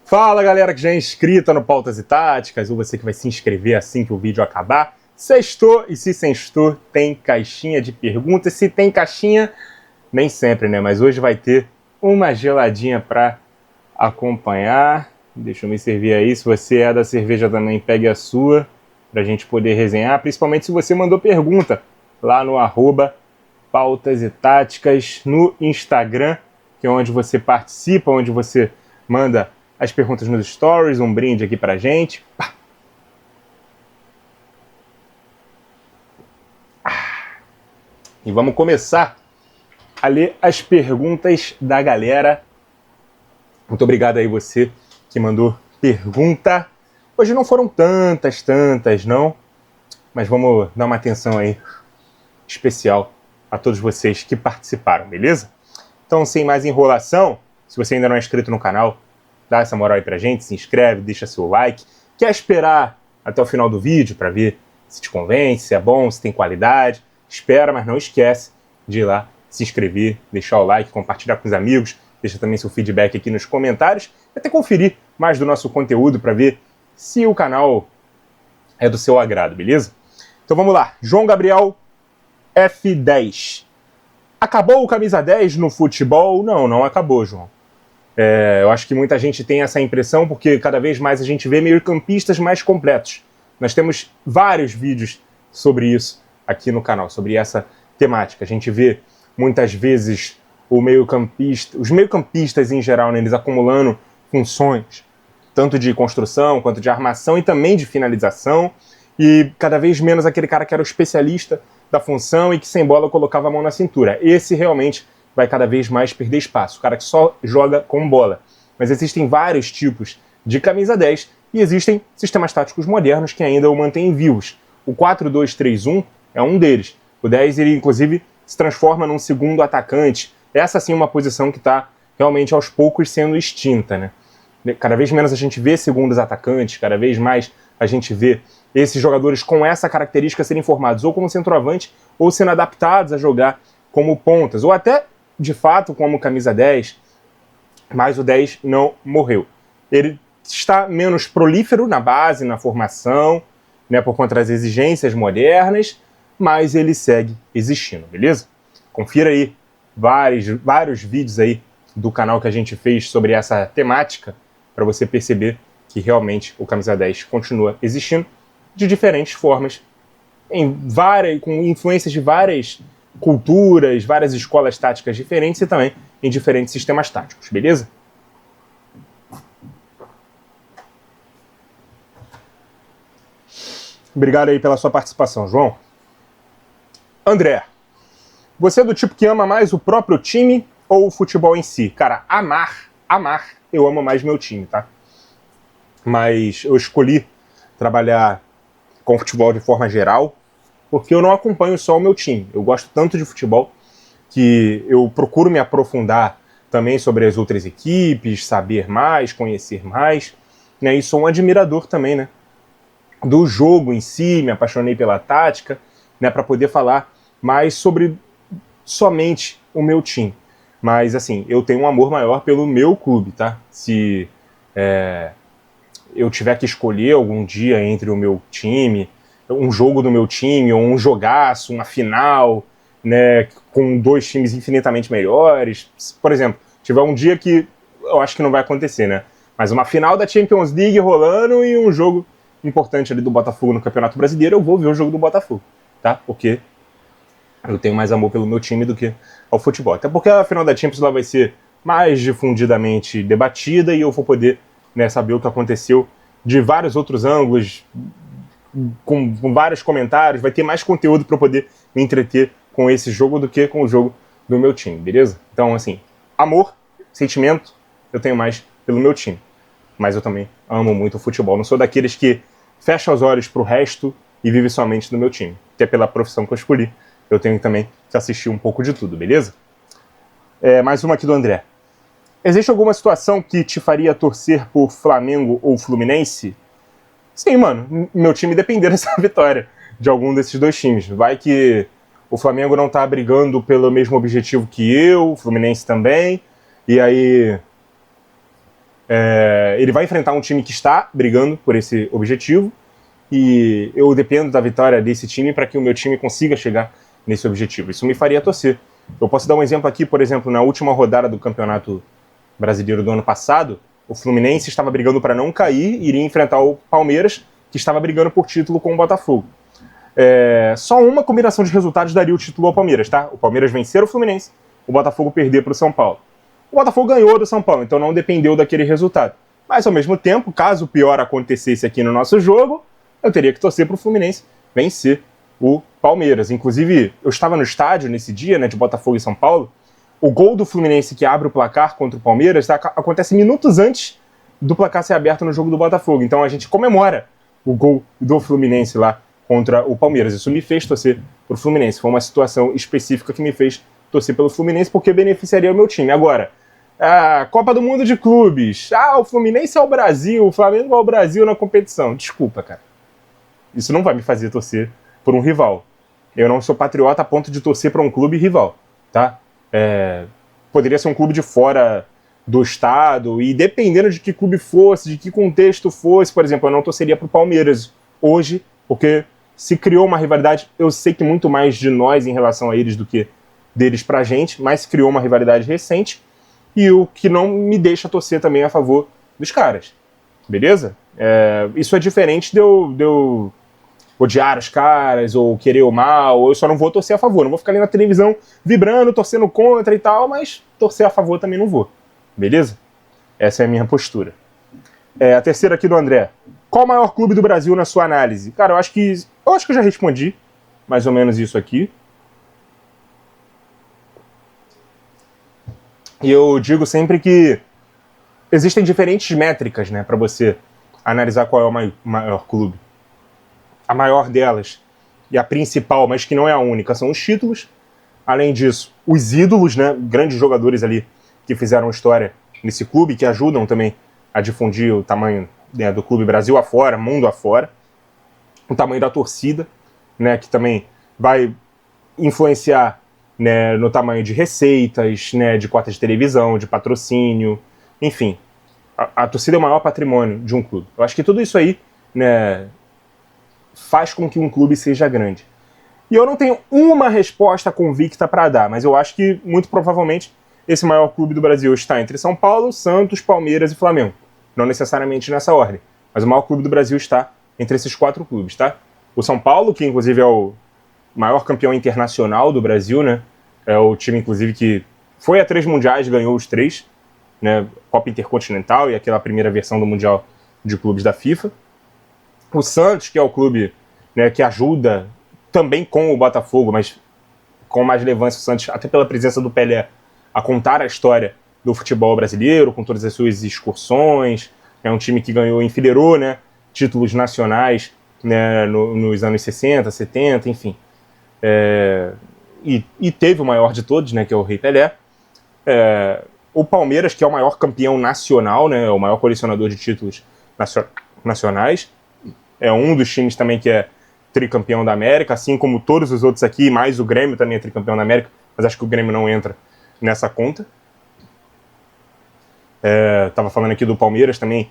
Fala galera que já é inscrita no Pautas e Táticas, ou você que vai se inscrever assim que o vídeo acabar. Sextou, e se sextou, tem caixinha de perguntas. Se tem caixinha, nem sempre, né? Mas hoje vai ter uma geladinha para acompanhar. Deixa eu me servir aí. Se você é da cerveja também, pegue a sua, pra gente poder resenhar. Principalmente se você mandou pergunta lá no @Pautas e Táticas no Instagram, que é onde você participa, onde você manda as perguntas nos stories. Um brinde aqui pra gente. E vamos começar a ler as perguntas da galera. Muito obrigado aí você que mandou pergunta. Hoje não foram tantas não, mas vamos dar uma atenção aí especial a todos vocês que participaram, beleza? Então, sem mais enrolação, se você ainda não é inscrito no canal, dá essa moral aí pra gente, se inscreve, deixa seu like. Quer esperar até o final do vídeo para ver se te convence, se é bom, se tem qualidade? Espera, mas não esquece de ir lá, se inscrever, deixar o like, compartilhar com os amigos, deixa também seu feedback aqui nos comentários, e até conferir mais do nosso conteúdo para ver se o canal é do seu agrado, beleza? Então vamos lá, João Gabriel F10. Acabou o camisa 10 no futebol? Não acabou, João. Eu acho que muita gente tem essa impressão porque cada vez mais a gente vê meio-campistas mais completos. Nós temos vários vídeos sobre isso aqui no canal, sobre essa temática. A gente vê muitas vezes os meio-campistas em geral, né, eles acumulando funções, tanto de construção quanto de armação e também de finalização, e cada vez menos aquele cara que era o especialista da função e que sem bola colocava a mão na cintura. Esse realmente vai cada vez mais perder espaço, o cara que só joga com bola. Mas existem vários tipos de camisa 10 e existem sistemas táticos modernos que ainda o mantêm vivos. O 4-2-3-1 é um deles. O 10, ele inclusive se transforma num segundo atacante. Essa sim é uma posição que está realmente aos poucos sendo extinta, né? Cada vez menos a gente vê segundos atacantes, cada vez mais a gente vê esses jogadores com essa característica serem formados ou como centroavante ou sendo adaptados a jogar como pontas, ou até de fato como camisa 10, mas o 10 não morreu. Ele está menos prolífero na base, na formação, né, por conta das exigências modernas, mas ele segue existindo, beleza? Confira aí vários vídeos aí do canal que a gente fez sobre essa temática para você perceber que realmente o camisa 10 continua existindo de diferentes formas, com influências de várias culturas, várias escolas táticas diferentes e também em diferentes sistemas táticos, beleza? Obrigado aí pela sua participação, João. André, você é do tipo que ama mais o próprio time ou o futebol em si? Cara, amar, eu amo mais meu time, tá? Mas eu escolhi trabalhar com futebol de forma geral, porque eu não acompanho só o meu time. Eu gosto tanto de futebol que eu procuro me aprofundar também sobre as outras equipes, saber mais, conhecer mais, né? E sou um admirador também, né, do jogo em si, me apaixonei pela tática, né, para poder falar mais sobre somente o meu time. Mas, assim, eu tenho um amor maior pelo meu clube, tá? Se eu tiver que escolher algum dia entre o meu time, um jogo do meu time, ou um jogaço, uma final, né, com dois times infinitamente melhores. Por exemplo, tiver um dia que eu acho que não vai acontecer, né? Mas uma final da Champions League rolando e um jogo importante ali do Botafogo no Campeonato Brasileiro, eu vou ver o jogo do Botafogo, tá? Porque eu tenho mais amor pelo meu time do que ao futebol. Até porque a final da Champions ela vai ser mais difundidamente debatida e eu vou poder, né, saber o que aconteceu de vários outros ângulos, com vários comentários, vai ter mais conteúdo para eu poder me entreter com esse jogo do que com o jogo do meu time, beleza? Então, assim, amor, sentimento, eu tenho mais pelo meu time. Mas eu também amo muito o futebol. Não sou daqueles que fecha os olhos pro resto e vive somente do meu time. Que é pela profissão que eu escolhi. Eu tenho também que assistir um pouco de tudo, beleza? Mais uma aqui do André. Existe alguma situação que te faria torcer por Flamengo ou Fluminense? Sim, mano. Meu time depender dessa vitória de algum desses dois times. Vai que o Flamengo não tá brigando pelo mesmo objetivo que eu, o Fluminense também, e aí Ele vai enfrentar um time que está brigando por esse objetivo e eu dependo da vitória desse time para que o meu time consiga chegar nesse objetivo. Isso me faria torcer. Eu posso dar um exemplo aqui, por exemplo, na última rodada do Campeonato Brasileiro do ano passado, o Fluminense estava brigando para não cair e iria enfrentar o Palmeiras, que estava brigando por título com o Botafogo. Só uma combinação de resultados daria o título ao Palmeiras, tá? O Palmeiras vencer o Fluminense, o Botafogo perder para o São Paulo. O Botafogo ganhou do São Paulo, então não dependeu daquele resultado. Mas, ao mesmo tempo, caso o pior acontecesse aqui no nosso jogo, eu teria que torcer para o Fluminense vencer o Palmeiras. Inclusive, eu estava no estádio nesse dia, né, de Botafogo e São Paulo. O gol do Fluminense que abre o placar contra o Palmeiras acontece minutos antes do placar ser aberto no jogo do Botafogo. Então a gente comemora o gol do Fluminense lá contra o Palmeiras. Isso me fez torcer para o Fluminense. Foi uma situação específica que me fez torcer pelo Fluminense porque beneficiaria o meu time. Agora, a Copa do Mundo de Clubes. O Fluminense é o Brasil, o Flamengo é o Brasil na competição. Desculpa, cara. Isso não vai me fazer torcer por um rival. Eu não sou patriota a ponto de torcer para um clube rival, tá? Poderia ser um clube de fora do estado, e dependendo de que clube fosse, de que contexto fosse, por exemplo, eu não torceria para o Palmeiras hoje, porque se criou uma rivalidade, eu sei que muito mais de nós em relação a eles do que deles pra gente, mas se criou uma rivalidade recente, e o que não me deixa torcer também a favor dos caras, beleza? Isso é diferente de eu odiar os caras, ou querer o mal, ou eu só não vou torcer a favor. Não vou ficar ali na televisão vibrando, torcendo contra e tal, mas torcer a favor também não vou. Beleza? Essa é a minha postura. A terceira aqui do André. Qual o maior clube do Brasil na sua análise? Cara, eu acho que eu já respondi mais ou menos isso aqui. E eu digo sempre que existem diferentes métricas, né, para você analisar qual é o maior clube. A maior delas, e a principal, mas que não é a única, são os títulos. Além disso, os ídolos, né, grandes jogadores ali que fizeram história nesse clube, que ajudam também a difundir o tamanho, né, do clube Brasil afora, mundo afora. O tamanho da torcida, né, que também vai influenciar, né, no tamanho de receitas, né, de cotas de televisão, de patrocínio, enfim. A torcida é o maior patrimônio de um clube. Eu acho que tudo isso aí, né, faz com que um clube seja grande. E eu não tenho uma resposta convicta para dar, mas eu acho que, muito provavelmente, esse maior clube do Brasil está entre São Paulo, Santos, Palmeiras e Flamengo. Não necessariamente nessa ordem, mas o maior clube do Brasil está entre esses 4 clubes, tá? O São Paulo, que inclusive é o maior campeão internacional do Brasil, né? É o time, inclusive, que foi a 3 mundiais, ganhou os 3, né? Copa Intercontinental e aquela primeira versão do Mundial de Clubes da FIFA. O Santos, que é o clube, né, que ajuda também com o Botafogo, mas com mais relevância o Santos, até pela presença do Pelé, a contar a história do futebol brasileiro, com todas as suas excursões. É um time que enfileirou, né, títulos nacionais, né, nos anos 60, 70, enfim. E teve o maior de todos, né, que é o Rei Pelé. O Palmeiras, que é o maior campeão nacional, né, o maior colecionador de títulos nacionais. É um dos times também que é tricampeão da América, assim como todos os outros aqui, mais o Grêmio também é tricampeão da América, mas acho que o Grêmio não entra nessa conta. Estava falando aqui do Palmeiras também.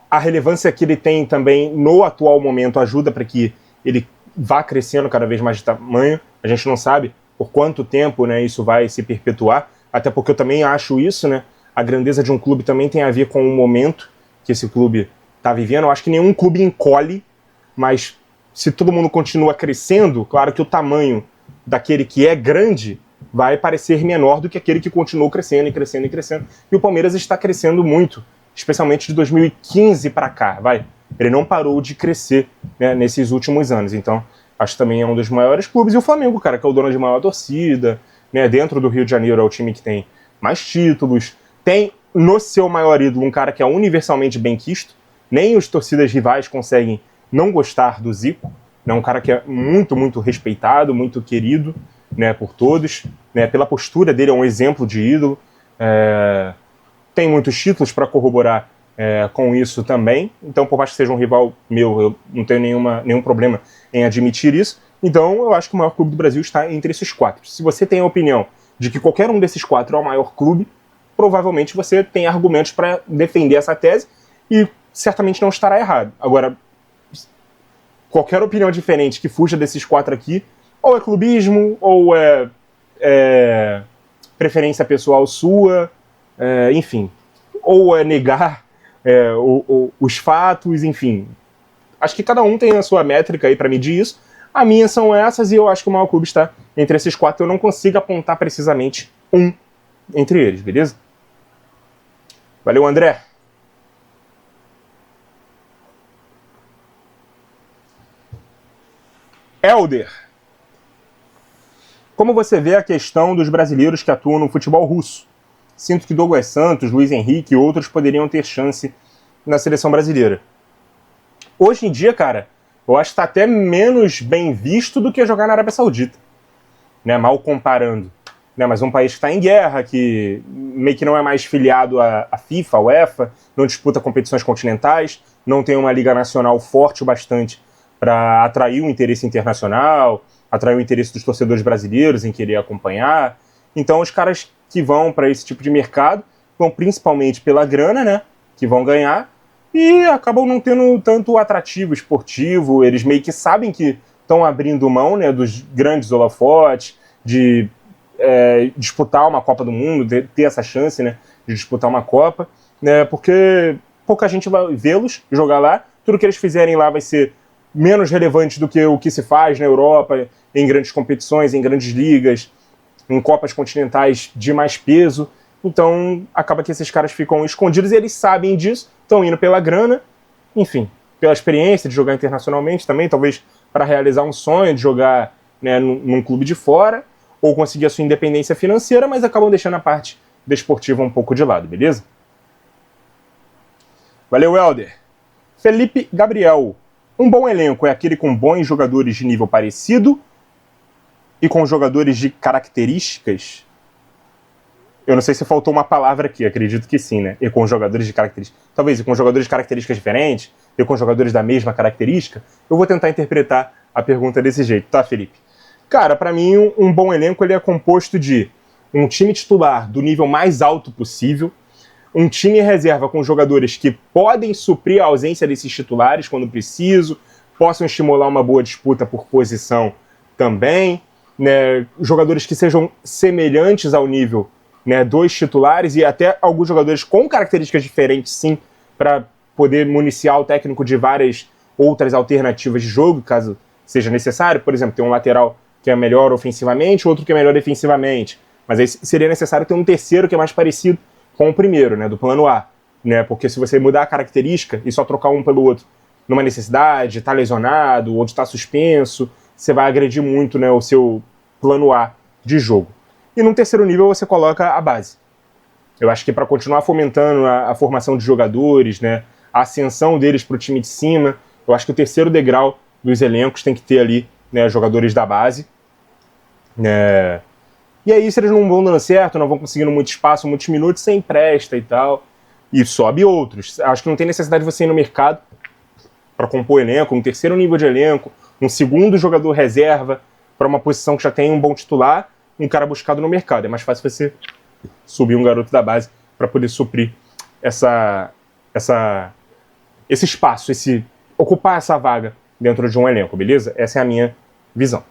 A relevância que ele tem também no atual momento ajuda para que ele vá crescendo cada vez mais de tamanho. A gente não sabe por quanto tempo, né, isso vai se perpetuar, até porque eu também acho isso, né, a grandeza de um clube também tem a ver com o momento que esse clube está vivendo. Eu acho que nenhum clube encolhe, mas se todo mundo continua crescendo, claro que o tamanho daquele que é grande vai parecer menor do que aquele que continuou crescendo e crescendo e crescendo. E o Palmeiras está crescendo muito, especialmente de 2015 para cá, Ele não parou de crescer, né, nesses últimos anos. Então, acho que também é um dos maiores clubes. E o Flamengo, cara, que é o dono de maior torcida, né, dentro do Rio de Janeiro é o time que tem mais títulos. Tem no seu maior ídolo um cara que é universalmente benquisto. Nem os torcidas rivais conseguem não gostar do Zico. É um cara que é muito, muito respeitado, muito querido, né, por todos. Né, pela postura dele, é um exemplo de ídolo. Tem muitos títulos para corroborar com isso também. Então, por mais que seja um rival meu, eu não tenho nenhum problema em admitir isso. Então, eu acho que o maior clube do Brasil está entre esses 4. Se você tem a opinião de que qualquer um desses 4 é o maior clube, provavelmente você tem argumentos para defender essa tese e certamente não estará errado. Agora, qualquer opinião diferente que fuja desses 4 aqui, ou é clubismo, ou é preferência pessoal sua, enfim, ou é negar os fatos, enfim. Acho que cada um tem a sua métrica aí para medir isso. A minha são essas e eu acho que o maior clube está entre esses 4. Eu não consigo apontar precisamente um entre eles, beleza? Valeu, André. Helder. Como você vê a questão dos brasileiros que atuam no futebol russo? Sinto que Douglas Santos, Luiz Henrique e outros poderiam ter chance na seleção brasileira. Hoje em dia, cara, eu acho que está até menos bem visto do que jogar na Arábia Saudita, né? Mal comparando. Né? Mas um país que está em guerra, que meio que não é mais filiado à FIFA, à UEFA, não disputa competições continentais, não tem uma liga nacional forte o bastante para atrair o interesse internacional, atrair o interesse dos torcedores brasileiros em querer acompanhar. Então os caras que vão para esse tipo de mercado vão principalmente pela grana, né, que vão ganhar, e acabam não tendo tanto atrativo esportivo. Eles meio que sabem que estão abrindo mão, né, dos grandes holofotes, de disputar uma Copa do Mundo, ter essa chance, né, de disputar uma Copa, né, porque pouca gente vai vê-los jogar lá. Tudo que eles fizerem lá vai ser menos relevante do que o que se faz na Europa, em grandes competições, em grandes ligas, em Copas continentais de mais peso. Então, acaba que esses caras ficam escondidos e eles sabem disso, estão indo pela grana, enfim, pela experiência de jogar internacionalmente também, talvez para realizar um sonho de jogar, né, num clube de fora, ou conseguir a sua independência financeira, mas acabam deixando a parte desportiva um pouco de lado, beleza? Valeu, Helder. Felipe Gabriel. Um bom elenco é aquele com bons jogadores de nível parecido e com jogadores de características. Eu não sei se faltou uma palavra aqui, acredito que sim, né? E com jogadores de características. Talvez e com jogadores de características diferentes, e com jogadores da mesma característica. Eu vou tentar interpretar a pergunta desse jeito, tá, Felipe? Cara, para mim, um bom elenco ele é composto de um time titular do nível mais alto possível, um time reserva com jogadores que podem suprir a ausência desses titulares quando preciso, possam estimular uma boa disputa por posição também, né? Jogadores que sejam semelhantes ao nível, né, dos titulares, e até alguns jogadores com características diferentes, sim, para poder municiar o técnico de várias outras alternativas de jogo, caso seja necessário. Por exemplo, tem um lateral que é melhor ofensivamente, outro que é melhor defensivamente, mas aí seria necessário ter um terceiro que é mais parecido com o primeiro, né, do plano A, né, porque se você mudar a característica e só trocar um pelo outro numa necessidade, está lesionado ou está suspenso, você vai agredir muito, né, o seu plano A de jogo. E num terceiro nível você coloca a base. Eu acho que para continuar fomentando a formação de jogadores, né, a ascensão deles para o time de cima, eu acho que o terceiro degrau dos elencos tem que ter ali, né, jogadores da base. E aí, se eles não vão dando certo, não vão conseguindo muito espaço, muitos minutos, você empresta e tal, e sobe outros. Acho que não tem necessidade de você ir no mercado para compor elenco, um terceiro nível de elenco, um segundo jogador reserva para uma posição que já tem um bom titular, um cara buscado no mercado. É mais fácil você subir um garoto da base para poder suprir esse espaço, ocupar essa vaga dentro de um elenco, beleza? Essa é a minha visão.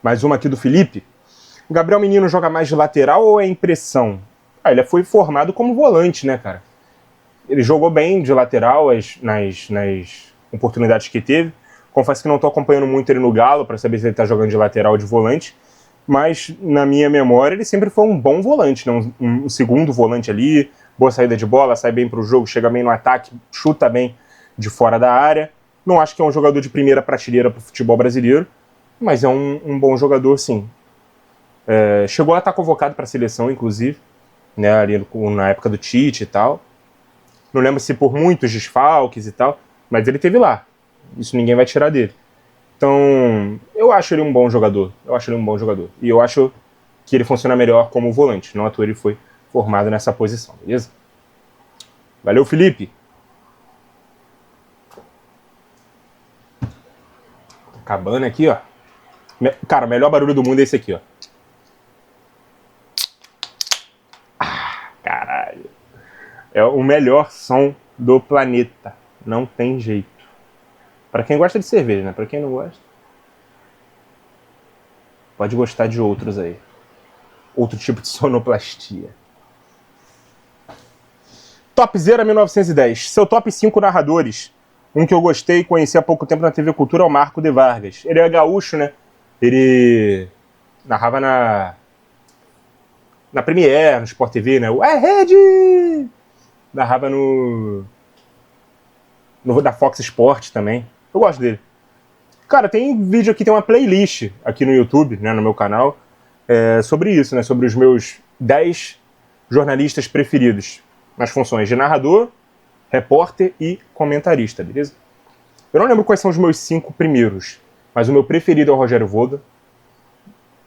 Mais uma aqui do Felipe. O Gabriel Menino joga mais de lateral ou é impressão? Ele foi formado como volante, né, cara? Ele jogou bem de lateral nas oportunidades que teve. Confesso que não estou acompanhando muito ele no Galo para saber se ele está jogando de lateral ou de volante, mas na minha memória ele sempre foi um bom volante, né? Um segundo volante ali, boa saída de bola, sai bem para o jogo, chega bem no ataque, chuta bem de fora da área. Não acho que é um jogador de primeira prateleira para o futebol brasileiro, mas é um bom jogador, sim. Chegou a estar convocado para a seleção, inclusive, né, ali na época do Tite e tal. Não lembro se por muitos desfalques e tal, mas ele teve lá. Isso ninguém vai tirar dele. Então, eu acho ele um bom jogador. E eu acho que ele funciona melhor como volante. Não à toa ele foi formado nessa posição, beleza? Valeu, Felipe! Acabando aqui, ó. Cara, o melhor barulho do mundo é esse aqui, ó. caralho. É o melhor som do planeta. Não tem jeito. Pra quem gosta de cerveja, né? Pra quem não gosta, pode gostar de outros aí. Outro tipo de sonoplastia. Topzera 1910. Seu top 5 narradores. Um que eu gostei e conheci há pouco tempo na TV Cultura é o Marco de Vargas. Ele é gaúcho, né? Ele narrava na Premiere, no Sport TV, né? O Rede! Narrava da Fox Sport também. Eu gosto dele. Cara, tem vídeo aqui, tem uma playlist aqui no YouTube, né, no meu canal, sobre isso, né? Sobre os meus 10 jornalistas preferidos nas funções de narrador, repórter e comentarista, beleza? Eu não lembro quais são os meus 5 primeiros, mas o meu preferido é o Rogério Voda.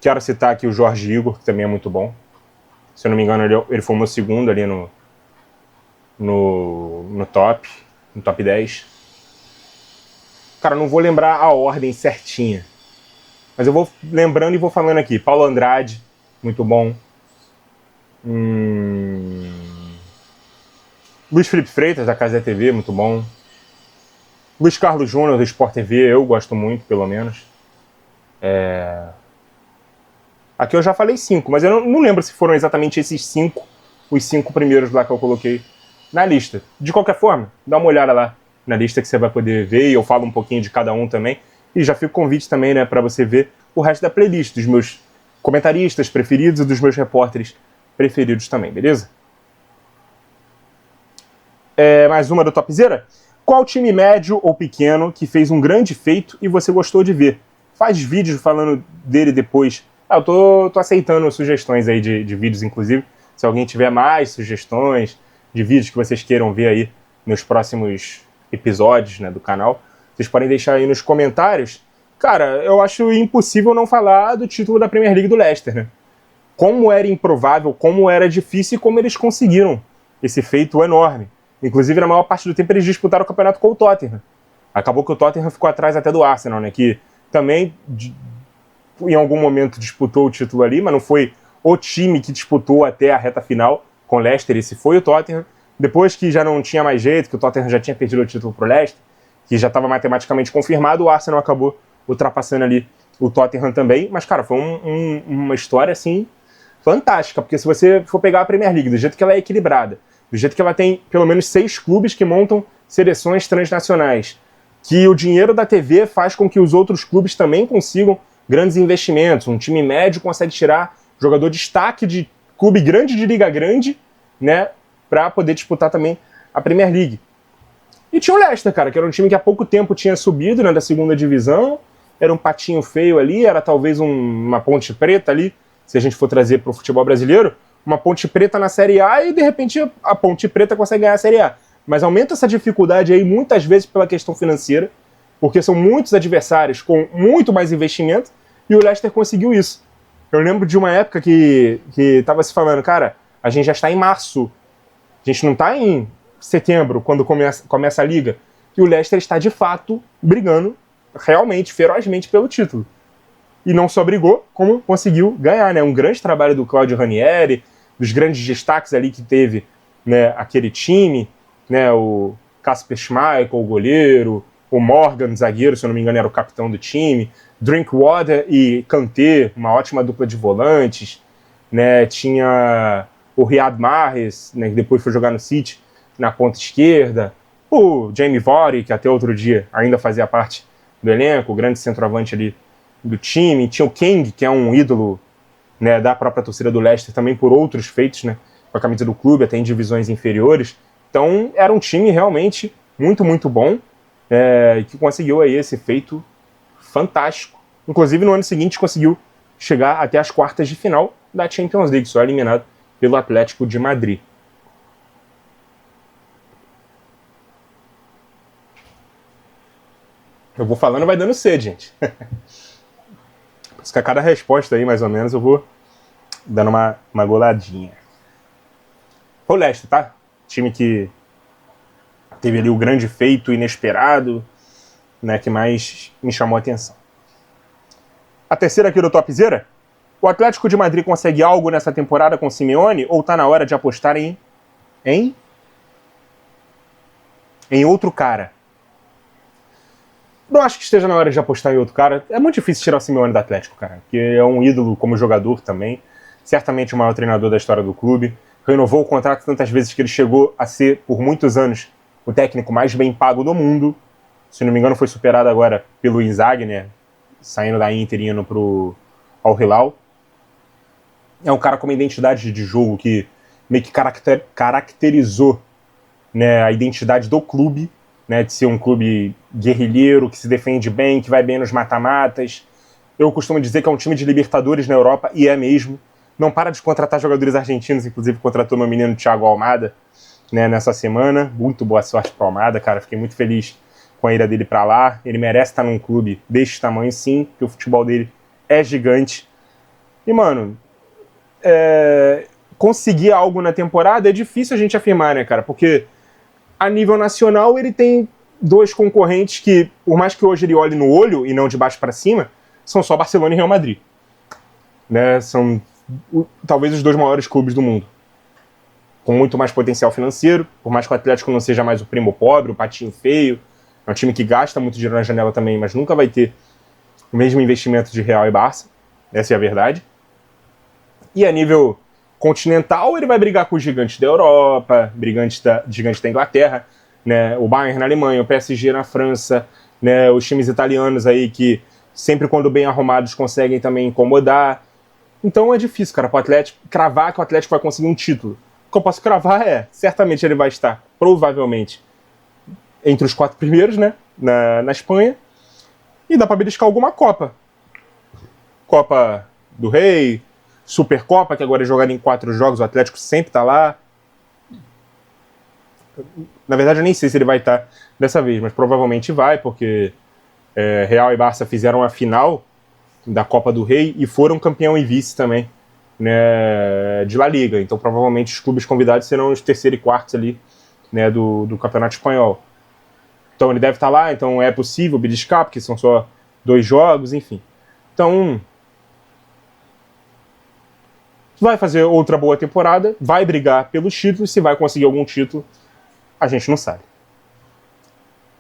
Quero citar aqui o Jorge Igor, que também é muito bom. Se eu não me engano, ele foi o meu segundo ali no top 10. Cara, não vou lembrar a ordem certinha, mas eu vou lembrando e vou falando aqui. Paulo Andrade, muito bom. Luiz Felipe Freitas, da Casa TV, muito bom. Luiz Carlos Júnior, do Sport TV, eu gosto muito, pelo menos. Aqui eu já falei 5, mas eu não lembro se foram exatamente esses 5, os 5 primeiros lá que eu coloquei na lista. De qualquer forma, dá uma olhada lá na lista que você vai poder ver, e eu falo um pouquinho de cada um também. E já fica o convite também, né, para você ver o resto da playlist dos meus comentaristas preferidos e dos meus repórteres preferidos também, beleza? Mais uma do Topzera? Qual time médio ou pequeno que fez um grande feito e você gostou de ver? Faz vídeos falando dele depois. Eu tô aceitando sugestões aí de vídeos, inclusive. Se alguém tiver mais sugestões de vídeos que vocês queiram ver aí nos próximos episódios, né, do canal, vocês podem deixar aí nos comentários. Cara, eu acho impossível não falar do título da Premier League do Leicester, né? Como era improvável, como era difícil e como eles conseguiram esse feito enorme. Inclusive, na maior parte do tempo, eles disputaram o campeonato com o Tottenham. Acabou que o Tottenham ficou atrás até do Arsenal, né? Que também, em algum momento, disputou o título ali, mas não foi o time que disputou até a reta final com o Leicester. Esse foi o Tottenham. Depois que já não tinha mais jeito, que o Tottenham já tinha perdido o título pro Leicester, que já estava matematicamente confirmado, o Arsenal acabou ultrapassando ali o Tottenham também. Mas, cara, foi uma história, assim, fantástica. Porque se você for pegar a Premier League, do jeito que ela é equilibrada, do jeito que ela tem pelo menos 6 clubes que montam seleções transnacionais, que o dinheiro da TV faz com que os outros clubes também consigam grandes investimentos. Um time médio consegue tirar jogador de destaque de clube grande, de liga grande, né, para poder disputar também a Premier League. E tinha o Leicester, cara, que era um time que há pouco tempo tinha subido, né, da segunda divisão, era um patinho feio ali, era talvez uma ponte preta ali, se a gente for trazer para o futebol brasileiro, uma ponte preta na Série A e de repente a ponte preta consegue ganhar a Série A. Mas aumenta essa dificuldade aí muitas vezes pela questão financeira, porque são muitos adversários com muito mais investimento, e o Leicester conseguiu isso. Eu lembro de uma época que estava se falando, cara, a gente já está em março, a gente não está em setembro, quando começa a liga, e o Leicester está de fato brigando realmente, ferozmente pelo título. E não só brigou, como conseguiu ganhar, né? Um grande trabalho do Claudio Ranieri, dos grandes destaques ali que teve, né, aquele time, né, o Kasper Schmeichel, o goleiro, o Morgan, zagueiro, se eu não me engano, era o capitão do time, Drinkwater e Kanté, uma ótima dupla de volantes, né, tinha o Riyad Mahrez, né, que depois foi jogar no City, na ponta esquerda, o Jamie Vardy, que até outro dia ainda fazia parte do elenco, o grande centroavante ali do time, tinha o King, que é um ídolo, né, da própria torcida do Leicester, também por outros feitos, né, com a camisa do clube, até em divisões inferiores. Então era um time realmente muito, muito bom, que conseguiu aí esse feito fantástico. Inclusive no ano seguinte conseguiu chegar até as quartas de final da Champions League, só eliminado pelo Atlético de Madrid. Eu vou falando, vai dando sede, gente. Por isso que a cada resposta aí, mais ou menos, eu vou dando uma goladinha. Foi o Leicester, tá? Time que teve ali o grande feito inesperado, né, que mais me chamou a atenção. A terceira aqui do Topzera, O Atlético de Madrid consegue algo nessa temporada com o Simeone ou tá na hora de apostar em outro cara? Não acho que esteja na hora de apostar em outro cara. É muito difícil tirar o Simeone do Atlético, cara, que é um ídolo como jogador também. Certamente o maior treinador da história do clube. Renovou o contrato tantas vezes que ele chegou a ser, por muitos anos, o técnico mais bem pago do mundo. Se não me engano, foi superado agora pelo Inzaghi, né? Saindo da Inter e indo pro Al Hilal. É um cara com uma identidade de jogo que meio que caracterizou, né, a identidade do clube, né, de ser um clube guerrilheiro, que se defende bem, que vai bem nos mata-matas. Eu costumo dizer que é um time de Libertadores na Europa, e é mesmo. Não para de contratar jogadores argentinos, inclusive contratou meu menino Thiago Almada, né, nessa semana. Muito boa sorte para o Almada, cara. Fiquei muito feliz com a ida dele para lá. Ele merece estar num clube desse tamanho, sim, porque o futebol dele é gigante. E, mano, conseguir algo na temporada é difícil a gente afirmar, né, cara? Porque a nível nacional ele tem dois concorrentes que, por mais que hoje ele olhe no olho e não de baixo para cima, são só Barcelona e Real Madrid, né? São talvez os dois maiores clubes do mundo, com muito mais potencial financeiro, por mais que o Atlético não seja mais o primo pobre, o patinho feio. É um time que gasta muito dinheiro na janela também, mas nunca vai ter o mesmo investimento de Real e Barça. Essa é a verdade. E a nível continental, ele vai brigar com os gigantes da Europa, gigantes da Inglaterra, né? O Bayern na Alemanha, o PSG na França, né? Os times italianos aí que sempre quando bem arrumados conseguem também incomodar. Então é difícil, cara, para o Atlético cravar que o Atlético vai conseguir um título. O que eu posso cravar certamente ele vai estar, provavelmente, entre os 4 primeiros, né? Na Espanha. E dá para beliscar alguma Copa. Copa do Rei, Supercopa, que agora é jogada em 4 jogos, o Atlético sempre tá lá. Na verdade, eu nem sei se ele vai estar dessa vez, mas provavelmente vai, porque Real e Barça fizeram a final da Copa do Rei e foram campeão e vice também, né, de La Liga. Então, provavelmente, os clubes convidados serão os terceiro e quartos ali, né, do Campeonato Espanhol. Então, ele deve estar lá, então é possível beliscar, porque são só 2 jogos, enfim. Então, vai fazer outra boa temporada, vai brigar pelos títulos, se vai conseguir algum título, a gente não sabe.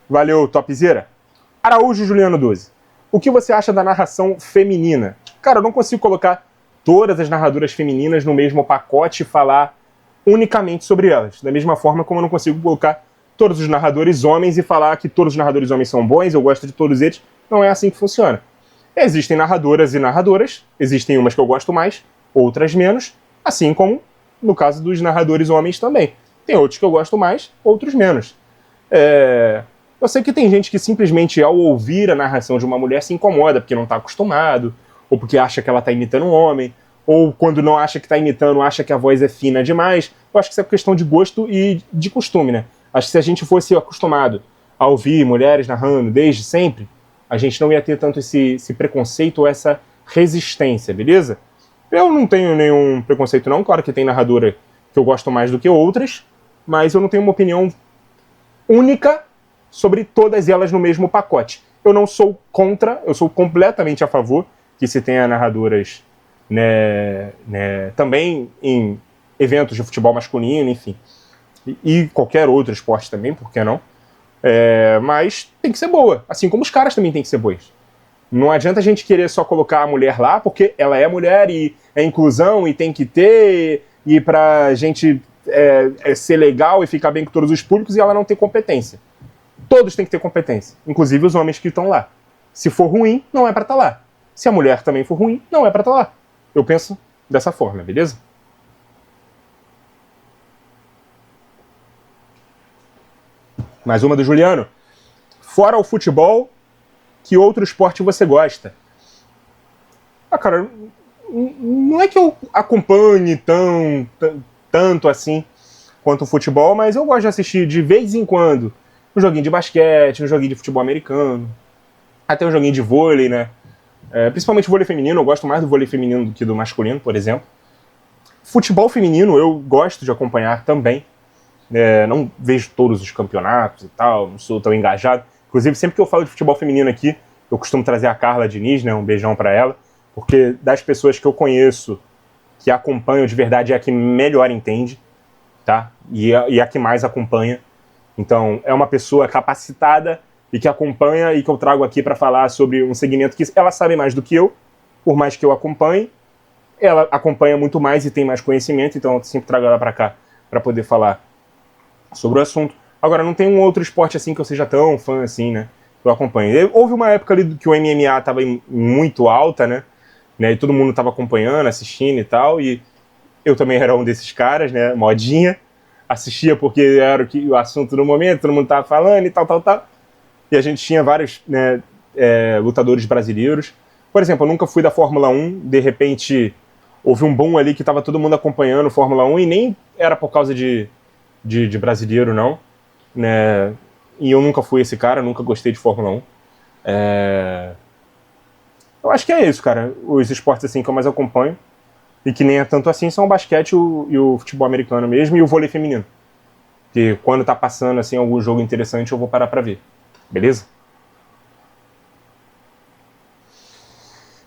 Valeu, topzera. Araújo Juliano 12. O que você acha da narração feminina? Cara, eu não consigo colocar todas as narradoras femininas no mesmo pacote e falar unicamente sobre elas. Da mesma forma como eu não consigo colocar todos os narradores homens e falar que todos os narradores homens são bons, eu gosto de todos eles. Não é assim que funciona. Existem narradoras e narradoras, existem umas que eu gosto mais, outras menos, assim como no caso dos narradores homens também. Tem outros que eu gosto mais, outros menos. Eu sei que tem gente que simplesmente ao ouvir a narração de uma mulher se incomoda porque não está acostumado, ou porque acha que ela está imitando um homem, ou quando não acha que está imitando, acha que a voz é fina demais. Eu acho que isso é questão de gosto e de costume, né? Acho que se a gente fosse acostumado a ouvir mulheres narrando desde sempre, a gente não ia ter tanto esse preconceito ou essa resistência, beleza? Eu não tenho nenhum preconceito não, claro que tem narradora que eu gosto mais do que outras, mas eu não tenho uma opinião única sobre todas elas no mesmo pacote. Eu não sou contra, eu sou completamente a favor que se tenha narradoras, né, também em eventos de futebol masculino, enfim, e qualquer outro esporte também, por que não? Mas tem que ser boa, assim como os caras também tem que ser boas. Não adianta a gente querer só colocar a mulher lá, porque ela é mulher e é inclusão e tem que ter, e pra gente ser legal e ficar bem com todos os públicos, e ela não ter competência. Todos têm que ter competência, inclusive os homens que estão lá. Se for ruim, não é pra estar lá. Se a mulher também for ruim, não é pra estar lá. Eu penso dessa forma, beleza? Mais uma do Juliano. Fora o futebol, que outro esporte você gosta? Cara, não é que eu acompanhe tanto assim quanto o futebol, mas eu gosto de assistir de vez em quando um joguinho de basquete, um joguinho de futebol americano, até um joguinho de vôlei, né? Principalmente vôlei feminino, eu gosto mais do vôlei feminino do que do masculino, por exemplo. Futebol feminino eu gosto de acompanhar também. Não vejo todos os campeonatos e tal, não sou tão engajado. Inclusive, sempre que eu falo de futebol feminino aqui, eu costumo trazer a Carla Diniz, né? Um beijão pra ela, porque das pessoas que eu conheço, que acompanham de verdade, é a que melhor entende, tá? E a que mais acompanha. Então, é uma pessoa capacitada e que acompanha e que eu trago aqui para falar sobre um segmento que ela sabe mais do que eu, por mais que eu acompanhe, ela acompanha muito mais e tem mais conhecimento, então eu sempre trago ela para cá para poder falar sobre o assunto. Agora, não tem um outro esporte assim que eu seja tão fã assim, né? Eu acompanho. Houve uma época ali que o MMA estava muito alta, né? E todo mundo estava acompanhando, assistindo e tal, e eu também era um desses caras, né? Modinha. Assistia porque era o assunto do momento, todo mundo estava falando e tal. E a gente tinha vários, né, lutadores brasileiros. Por exemplo, eu nunca fui da Fórmula 1, de repente houve um boom ali que estava todo mundo acompanhando Fórmula 1 e nem era por causa de brasileiro, não. Né? E eu nunca fui esse cara, nunca gostei de Fórmula 1. Eu acho que é isso, cara. Os esportes assim que eu mais acompanho, e que nem é tanto assim, são o basquete e o futebol americano mesmo, e o vôlei feminino. Que quando tá passando assim algum jogo interessante, eu vou parar pra ver. Beleza?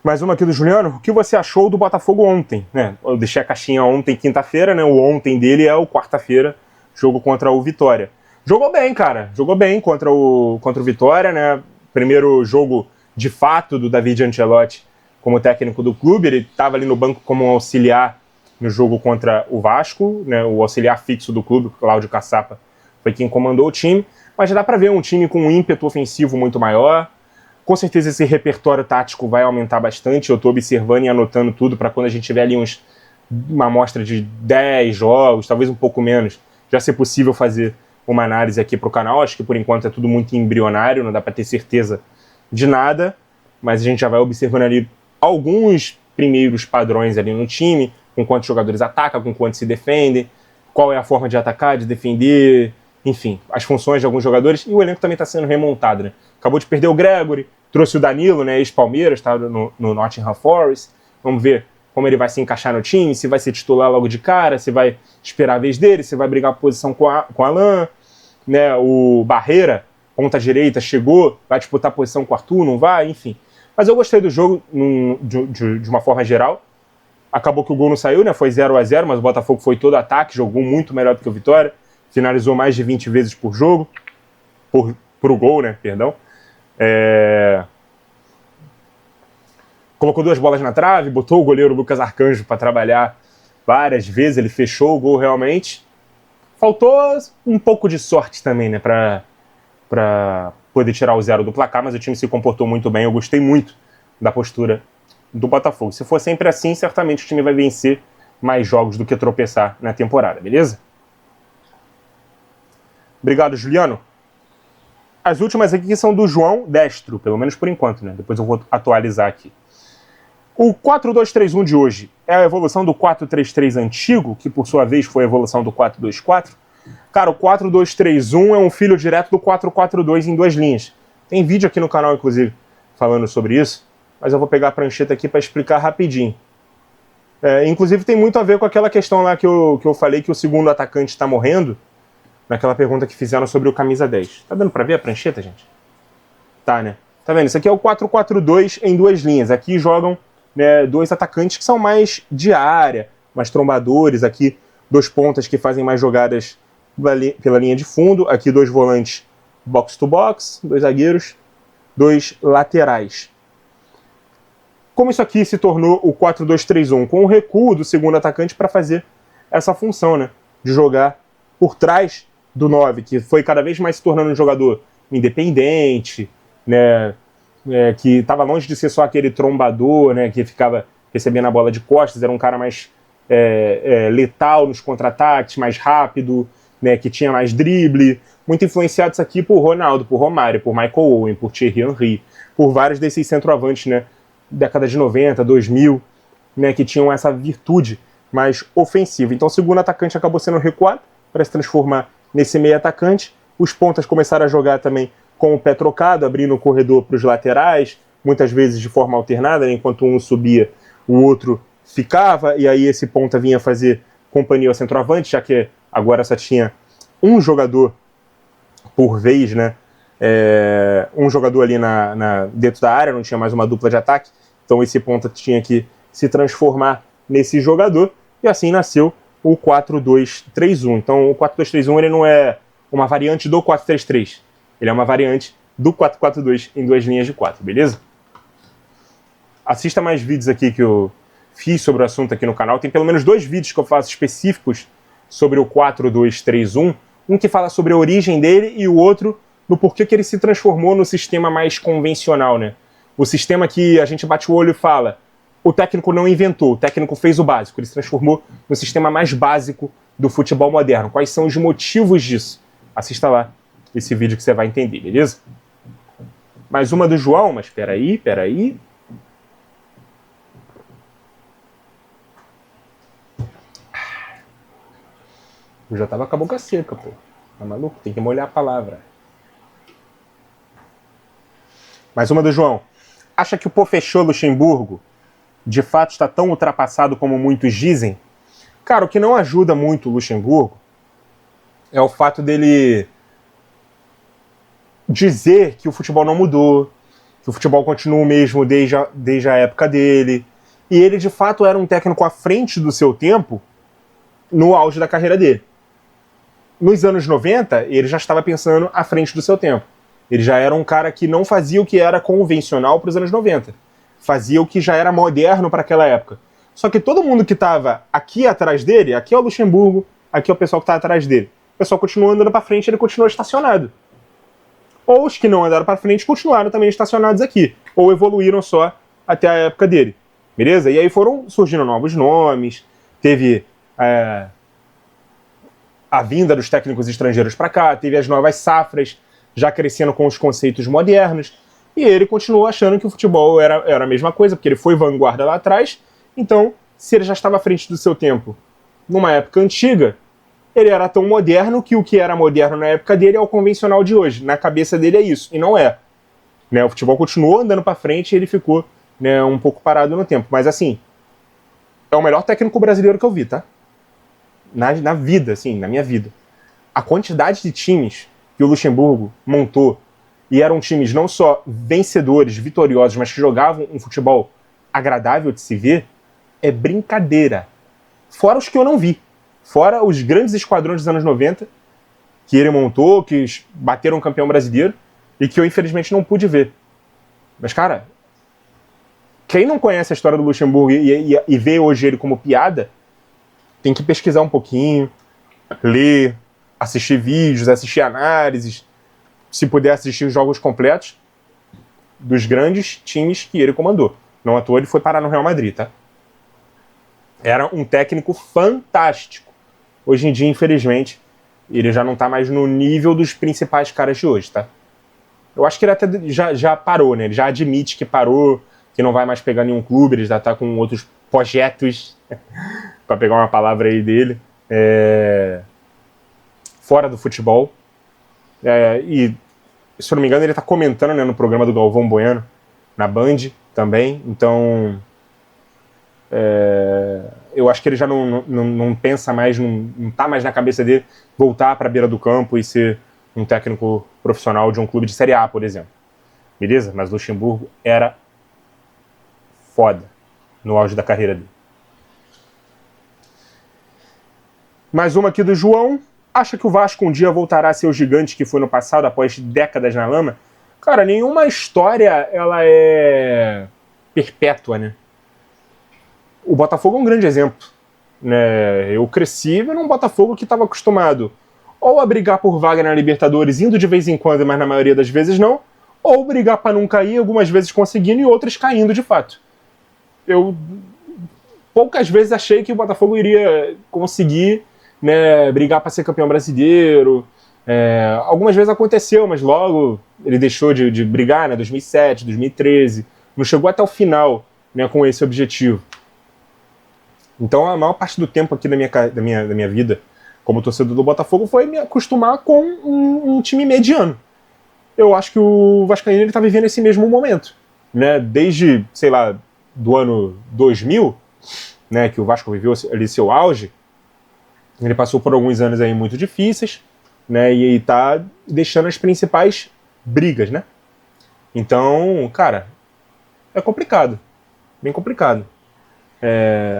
Mais uma aqui do Juliano. O que você achou do Botafogo ontem? Né? Eu deixei a caixinha ontem, quinta-feira, né? O ontem dele é o quarta-feira, jogo contra o Vitória. Jogou bem, cara. Jogou bem contra o Vitória, né? Primeiro jogo, de fato, do David Ancelotti como técnico do clube. Ele estava ali no banco como um auxiliar no jogo contra o Vasco, né? O auxiliar fixo do clube, o Cláudio Caçapa, foi quem comandou o time. Mas já dá para ver um time com um ímpeto ofensivo muito maior. Com certeza esse repertório tático vai aumentar bastante. Eu estou observando e anotando tudo para quando a gente tiver ali uma amostra de 10 jogos, talvez um pouco menos, já ser possível fazer uma análise aqui para o canal. Acho que por enquanto é tudo muito embrionário, não dá para ter certeza de nada, mas a gente já vai observando ali alguns primeiros padrões ali no time, com quantos jogadores atacam, com quantos se defendem, qual é a forma de atacar, de defender, enfim, as funções de alguns jogadores, e o elenco também está sendo remontado, né? Acabou de perder o Gregory, trouxe o Danilo, né, ex-Palmeiras, tá no Nottingham Forest. Vamos ver como ele vai se encaixar no time, se vai ser titular logo de cara, se vai esperar a vez dele, se vai brigar por posição com o Alan, né, o Barreira, ponta direita, chegou, vai disputar a posição com o Arthur, não vai, enfim. Mas eu gostei do jogo de uma forma geral. Acabou que o gol não saiu, né, foi 0-0, mas o Botafogo foi todo ataque, jogou muito melhor do que o Vitória, finalizou mais de 20 vezes por jogo, pro gol, né, perdão. Colocou 2 bolas na trave, botou o goleiro Lucas Arcanjo para trabalhar várias vezes, ele fechou o gol realmente. Faltou um pouco de sorte também, né, para poder tirar o 0 do placar, mas o time se comportou muito bem, eu gostei muito da postura do Botafogo. Se for sempre assim, certamente o time vai vencer mais jogos do que tropeçar na temporada, beleza? Obrigado, Juliano. As últimas aqui são do João Destro, pelo menos por enquanto, né? Depois eu vou atualizar aqui. O 4-2-3-1 de hoje é a evolução do 4-3-3 antigo, que por sua vez foi a evolução do 4-2-4. Cara, o 4-2-3-1 é um filho direto do 4-4-2 em 2 linhas. Tem vídeo aqui no canal, inclusive, falando sobre isso, mas eu vou pegar a prancheta aqui para explicar rapidinho. Inclusive tem muito a ver com aquela questão lá que eu falei que o segundo atacante está morrendo, naquela pergunta que fizeram sobre o camisa 10. Tá dando pra ver a prancheta, gente? Tá, né? Tá vendo? Isso aqui é o 4-4-2 em 2 linhas. Aqui jogam, né, 2 atacantes que são mais de área, mais trombadores. Aqui 2 pontas que fazem mais jogadas pela linha de fundo. Aqui 2 volantes box to box, 2 zagueiros, 2 laterais. Como isso aqui se tornou o 4-2-3-1? Com o recuo do segundo atacante para fazer essa função, né, de jogar por trás do 9, que foi cada vez mais se tornando um jogador independente, né, que estava longe de ser só aquele trombador, né, que ficava recebendo a bola de costas, era um cara mais letal nos contra-ataques, mais rápido, né, que tinha mais drible, muito influenciado isso aqui por Ronaldo, por Romário, por Michael Owen, por Thierry Henry, por vários desses centroavantes, né, década de 90, 2000, né, que tinham essa virtude mais ofensiva. Então o segundo atacante acabou sendo recuado para se transformar nesse meio atacante. Os pontas começaram a jogar também com o pé trocado, abrindo o corredor para os laterais, muitas vezes de forma alternada, né? Enquanto um subia, o outro ficava, e aí esse ponta vinha fazer companhia ao centroavante, já que agora só tinha um jogador por vez, né? Um jogador ali dentro da área, não tinha mais uma dupla de ataque, Então esse ponta tinha que se transformar nesse jogador, e assim nasceu o 4-2-3-1. Então o 4-2-3-1 ele não é uma variante do 4-3-3, ele é uma variante do 4-4-2 em 2 linhas de 4, beleza? Assista mais vídeos aqui que eu fiz sobre o assunto aqui no canal. Tem pelo menos 2 vídeos que eu faço específicos sobre o 4-2-3-1. Um que fala sobre a origem dele e o outro no porquê que ele se transformou no sistema mais convencional, né? O sistema que a gente bate o olho e fala, o técnico não inventou, o técnico fez o básico, ele se transformou no sistema mais básico do futebol moderno. Quais são os motivos disso? Assista lá esse vídeo que você vai entender, beleza? Mais uma do João, mas peraí. Eu já tava com a boca seca, pô. Tá maluco? Tem que molhar a palavra. Mais uma do João. Acha que o Pofechô Luxemburgo de fato está tão ultrapassado como muitos dizem? Cara, o que não ajuda muito o Luxemburgo é o fato dele dizer que o futebol não mudou, que o futebol continua o mesmo desde a época dele. E ele, de fato, era um técnico à frente do seu tempo no auge da carreira dele. Nos anos 90, ele já estava pensando à frente do seu tempo. Ele já era um cara que não fazia o que era convencional para os anos 90. Fazia o que já era moderno para aquela época. Só que todo mundo que estava aqui atrás dele, aqui é o Luxemburgo, aqui é o pessoal que está atrás dele. O pessoal continuou andando para frente, ele continuou estacionado. Ou os que não andaram para frente continuaram também estacionados aqui. Ou evoluíram só até a época dele. Beleza? E aí foram surgindo novos nomes, teve a vinda dos técnicos estrangeiros para cá, teve as novas safras já crescendo com os conceitos modernos, e ele continuou achando que o futebol era a mesma coisa, porque ele foi vanguarda lá atrás. Então, se ele já estava à frente do seu tempo numa época antiga, ele era tão moderno que o que era moderno na época dele é o convencional de hoje. Na cabeça dele é isso, e não é. Né, o futebol continuou andando para frente e ele ficou, né, um pouco parado no tempo. Mas assim, é o melhor técnico brasileiro que eu vi, tá? Na vida, assim, na minha vida. A quantidade de times que o Luxemburgo montou, e eram times não só vencedores, vitoriosos, mas que jogavam um futebol agradável de se ver, é brincadeira. Fora os que eu não vi. Fora os grandes esquadrões dos anos 90, que ele montou, que bateram o campeão brasileiro, e que eu infelizmente não pude ver. Mas, cara, quem não conhece a história do Luxemburgo e vê hoje ele como piada, tem que pesquisar um pouquinho, ler, assistir vídeos, assistir análises, se puder assistir os jogos completos dos grandes times que ele comandou. Não à toa ele foi parar no Real Madrid, tá? Era um técnico fantástico. Hoje em dia, infelizmente, ele já não tá mais no nível dos principais caras de hoje, tá? Eu acho que ele até já parou, né? Ele já admite que parou, que não vai mais pegar nenhum clube, ele já tá com outros projetos, para pegar uma palavra aí dele, fora do futebol. E, se eu não me engano, ele tá comentando, né, no programa do Galvão Bueno, na Band também. Então, eu acho que ele já não pensa mais, não tá mais na cabeça dele voltar para a beira do campo e ser um técnico profissional de um clube de Série A, por exemplo. Beleza? Mas Luxemburgo era foda no auge da carreira dele. Mais uma aqui do João. Acha que o Vasco um dia voltará a ser o gigante que foi no passado, após décadas na lama? Cara, nenhuma história ela é perpétua, né? O Botafogo é um grande exemplo, né? Eu cresci num Botafogo que estava acostumado ou a brigar por vaga na Libertadores, indo de vez em quando, mas na maioria das vezes não, ou brigar para não cair, algumas vezes conseguindo e outras caindo de fato. Eu poucas vezes achei que o Botafogo iria conseguir, né, brigar para ser campeão brasileiro. Algumas vezes aconteceu, mas logo ele deixou de brigar, né? 2007, 2013, não chegou até o final, né, com esse objetivo. Então a maior parte do tempo aqui da minha vida como torcedor do Botafogo foi me acostumar com um time mediano. Eu acho que o Vascaíno está vivendo esse mesmo momento, né? Desde, sei lá, do ano 2000, né, que o Vasco viveu ali seu auge. Ele passou por alguns anos aí muito difíceis, né, e tá deixando as principais brigas, né? Então, cara, é complicado. bem complicado.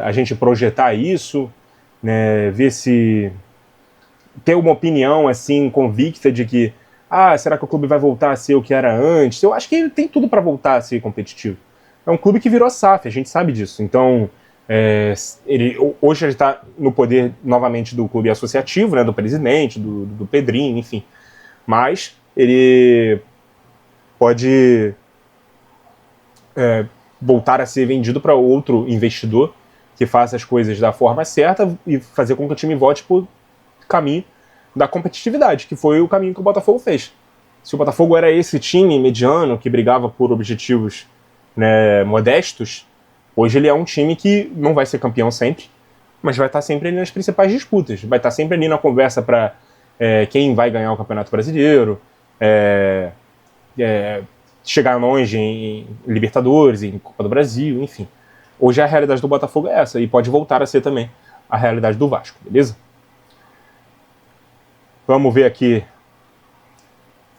A gente projetar isso, né, ver se... ter uma opinião, assim, convicta de que será que o clube vai voltar a ser o que era antes? Eu acho que ele tem tudo para voltar a ser competitivo. É um clube que virou SAF, a gente sabe disso. Então, hoje ele está no poder novamente do clube associativo, né, do presidente, do Pedrinho, enfim. Mas ele pode voltar a ser vendido para outro investidor que faça as coisas da forma certa e fazer com que o time volte por caminho da competitividade, que foi o caminho que o Botafogo fez. Se o Botafogo era esse time mediano que brigava por objetivos, né, modestos, hoje ele é um time que não vai ser campeão sempre, mas vai estar sempre ali nas principais disputas, vai estar sempre ali na conversa para quem vai ganhar o Campeonato Brasileiro, chegar longe em Libertadores, em Copa do Brasil, enfim. Hoje a realidade do Botafogo é essa, e pode voltar a ser também a realidade do Vasco, beleza? Vamos ver aqui,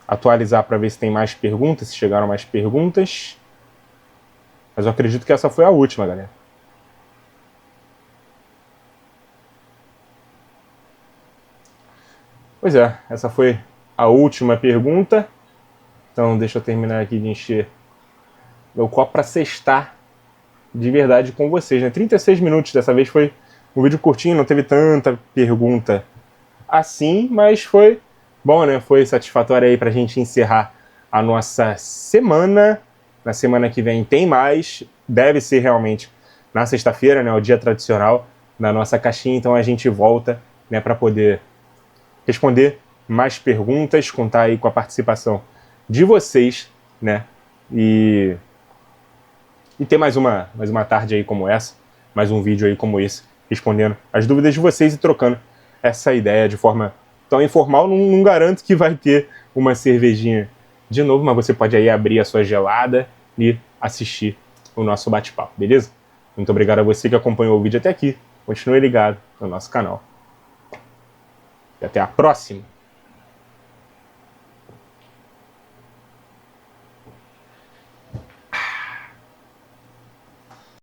atualizar para ver se tem mais perguntas, se chegaram mais perguntas. Mas eu acredito que essa foi a última, galera. Pois é, essa foi a última pergunta. Então deixa eu terminar aqui de encher meu copo para sextar de verdade com vocês, né? 36 minutos, dessa vez foi um vídeo curtinho, não teve tanta pergunta assim, mas foi bom, né? Foi satisfatório aí pra gente encerrar a nossa semana. Na semana que vem tem mais, deve ser realmente na sexta-feira, né? O dia tradicional da nossa caixinha, então a gente volta, né, para poder responder mais perguntas, contar aí com a participação de vocês, né? E ter mais uma tarde aí como essa, mais um vídeo aí como esse, respondendo as dúvidas de vocês e trocando essa ideia de forma tão informal. Não garanto que vai ter uma cervejinha de novo, mas você pode aí abrir a sua gelada e assistir o nosso bate-papo, beleza? Muito obrigado a você que acompanhou o vídeo até aqui. Continue ligado no nosso canal. E até a próxima!